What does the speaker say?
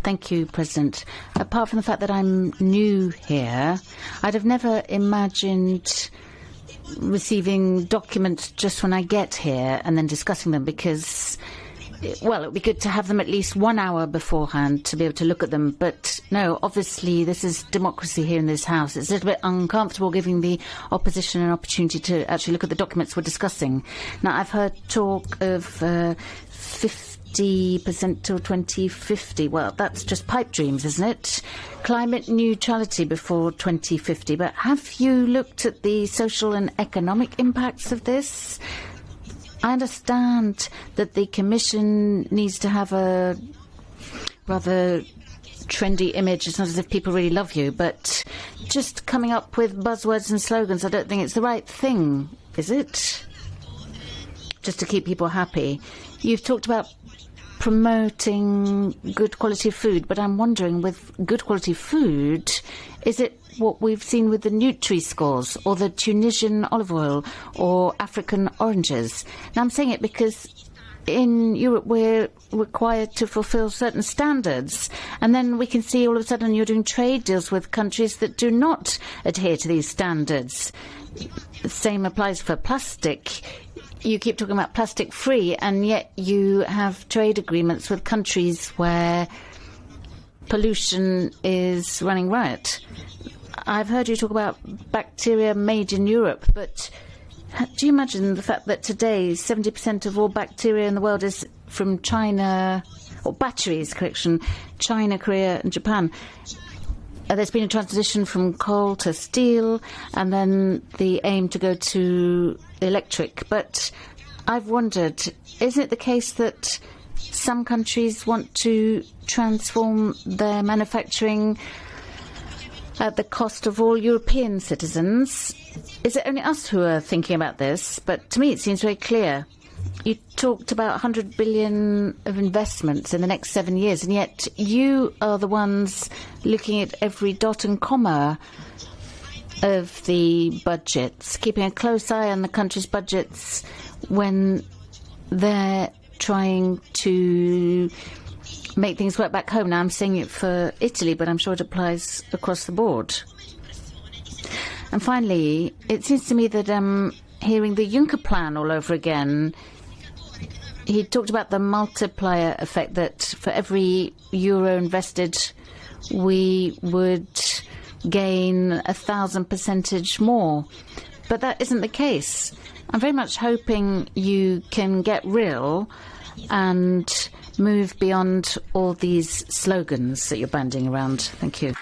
Thank you, President. Apart from the fact that I'm new here, I'd have never imagined receiving documents just when I get here and then discussing them because, well, it would be good to have them at least 1 hour beforehand to be able to look at them. But no, obviously this is democracy here in this House. It's a little bit uncomfortable giving the opposition an opportunity to actually look at the documents we're discussing. Now, I've heard talk of 50% till 2050. Well, that's just pipe dreams, isn't it? Climate neutrality before 2050. But have you looked at the social and economic impacts of this? I understand that the Commission needs to have a rather trendy image. It's not as if people really love you, but just coming up with buzzwords and slogans, I don't think it's the right thing, is it? Just to keep people happy. You've talked about promoting good quality food, but I'm wondering, with good quality food, is it what we've seen with the Nutri-Scores or the Tunisian olive oil or African oranges? Now, I'm saying it because in Europe we're required to fulfill certain standards, and then we can see all of a sudden you're doing trade deals with countries that do not adhere to these standards. The same applies for plastic. You keep talking about plastic free, and yet you have trade agreements with countries where pollution is running riot. I've heard you talk about bacteria made in Europe, but do you imagine the fact that today 70% of all bacteria in the world is from China, or batteries, correction, China, Korea and Japan? There's been a transition from coal to steel, and then the aim to go to electric. But I've wondered, isn't it the case that some countries want to transform their manufacturing at the cost of all European citizens? Is it only us who are thinking about this? But to me it seems very clear. You talked about 100 billion of investments in the next 7 years, and yet you are the ones looking at every dot and comma of the budgets, keeping a close eye on the country's budgets when they're trying to make things work back home. Now, I'm saying it for Italy, but I'm sure it applies across the board. And finally, it seems to me that I'm hearing the Juncker plan all over again. He talked about the multiplier effect, that for every euro invested, we would gain 1,000% more. But that isn't the case. I'm very much hoping you can get real and move beyond all these slogans that you're banding around. Thank you.